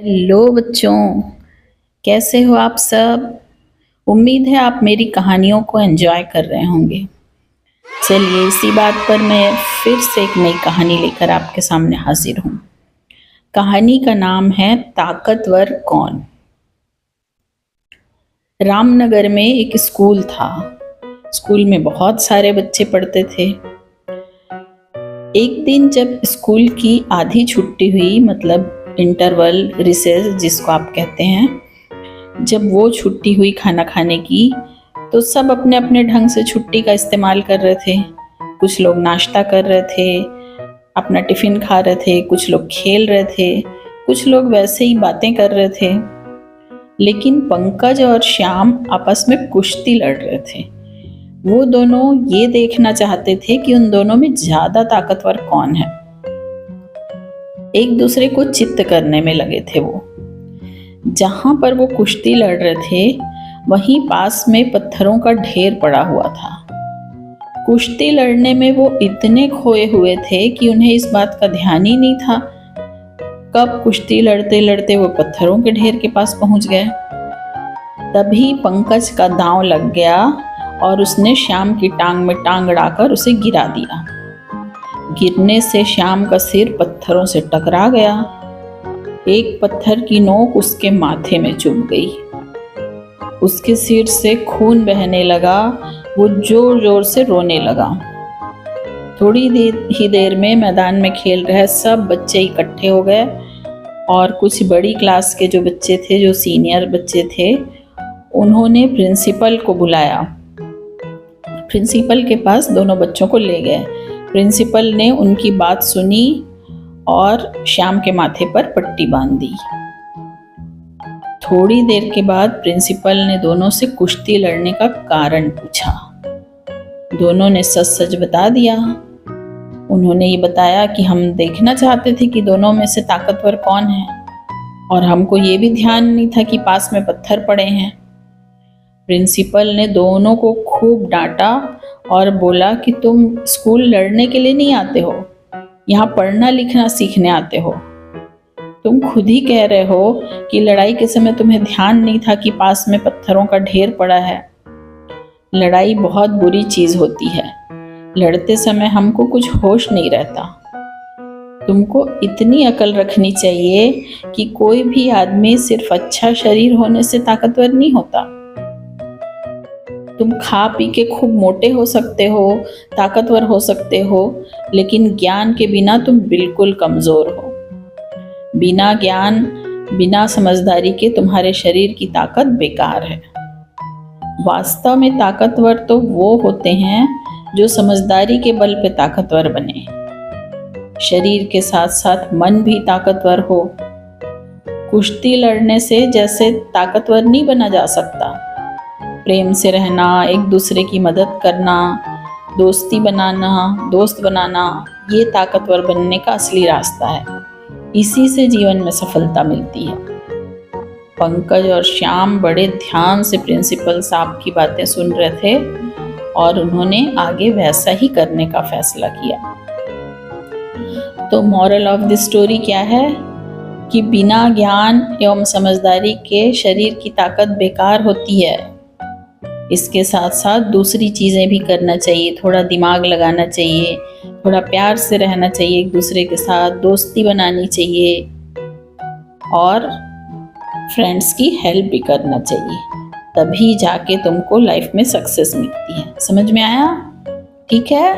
Hello बच्चों, कैसे हो आप सब। उम्मीद है आप मेरी कहानियों को एंजॉय कर रहे होंगे। चलिए इसी बात पर मैं फिर से एक नई कहानी लेकर आपके सामने हाजिर हूँ। कहानी का नाम है ताकतवर कौन। रामनगर में एक स्कूल था। स्कूल में बहुत सारे बच्चे पढ़ते थे। एक दिन जब स्कूल की आधी छुट्टी हुई, मतलब इंटरवल रिसेस जिसको आप कहते हैं, जब वो छुट्टी हुई खाना खाने की, तो सब अपने अपने ढंग से छुट्टी का इस्तेमाल कर रहे थे। कुछ लोग नाश्ता कर रहे थे, अपना टिफिन खा रहे थे, कुछ लोग खेल रहे थे, कुछ लोग वैसे ही बातें कर रहे थे। लेकिन पंकज और श्याम आपस में कुश्ती लड़ रहे थे। वो दोनों ये देखना चाहते थे कि उन दोनों में ज्यादा ताकतवर कौन है। एक दूसरे को चित्त करने में लगे थे वो। जहां पर वो कुश्ती लड़ रहे थे वहीं पास में पत्थरों का ढेर पड़ा हुआ था। कुश्ती लड़ने में वो इतने खोए हुए थे कि उन्हें इस बात का ध्यान ही नहीं था कब कुश्ती लड़ते लड़ते वो पत्थरों के ढेर के पास पहुंच गए। तभी पंकज का दांव लग गया और उसने श्याम की टांग में टांग अड़ाकर उसे गिरा दिया। गिरने से श्याम का सिर पत्थरों से टकरा गया। एक पत्थर की नोक उसके माथे में चुभ गई। उसके सिर से खून बहने लगा। वो जोर जोर से रोने लगा। थोड़ी देर में मैदान में खेल रहे सब बच्चे इकट्ठे हो गए और कुछ बड़ी क्लास के जो बच्चे थे, जो सीनियर बच्चे थे, उन्होंने प्रिंसिपल को बुलाया। प्रिंसिपल के पास दोनों बच्चों को ले गए। प्रिंसिपल ने उनकी बात सुनी और श्याम के माथे पर पट्टी बांध दी। थोड़ी देर के बाद प्रिंसिपल ने दोनों से कुश्ती लड़ने का कारण पूछा। दोनों ने सच सच बता दिया। उन्होंने ये बताया कि हम देखना चाहते थे कि दोनों में से ताकतवर कौन है, और हमको ये भी ध्यान नहीं था कि पास में पत्थर पड़े हैं। प्रिंसिपल ने दोनों को खूब डांटा और बोला कि तुम स्कूल लड़ने के लिए नहीं आते हो, यहाँ पढ़ना लिखना सीखने आते हो। तुम खुद ही कह रहे हो कि लड़ाई के समय तुम्हें ध्यान नहीं था कि पास में पत्थरों का ढेर पड़ा है। लड़ाई बहुत बुरी चीज होती है। लड़ते समय हमको कुछ होश नहीं रहता। तुमको इतनी अकल रखनी चाहिए कि कोई भी आदमी सिर्फ अच्छा शरीर होने से ताकतवर नहीं होता। तुम खा पी के खूब मोटे हो सकते हो, ताकतवर हो सकते हो, लेकिन ज्ञान के बिना तुम बिल्कुल कमजोर हो। बिना ज्ञान, बिना समझदारी के तुम्हारे शरीर की ताकत बेकार है। वास्तव में ताकतवर तो वो होते हैं जो समझदारी के बल पे ताकतवर बने। शरीर के साथ साथ मन भी ताकतवर हो। कुश्ती लड़ने से जैसे ताकतवर नहीं बना जा सकता। प्रेम से रहना, एक दूसरे की मदद करना, दोस्ती बनाना, दोस्त बनाना, ये ताकतवर बनने का असली रास्ता है। इसी से जीवन में सफलता मिलती है। पंकज और श्याम बड़े ध्यान से प्रिंसिपल साहब की बातें सुन रहे थे और उन्होंने आगे वैसा ही करने का फैसला किया। तो मॉरल ऑफ द स्टोरी क्या है कि बिना ज्ञान एवं समझदारी के शरीर की ताकत बेकार होती है। इसके साथ साथ दूसरी चीज़ें भी करना चाहिए। थोड़ा दिमाग लगाना चाहिए, थोड़ा प्यार से रहना चाहिए एक दूसरे के साथ, दोस्ती बनानी चाहिए और फ्रेंड्स की हेल्प भी करना चाहिए। तभी जाके तुमको लाइफ में सक्सेस मिलती है। समझ में आया? ठीक है।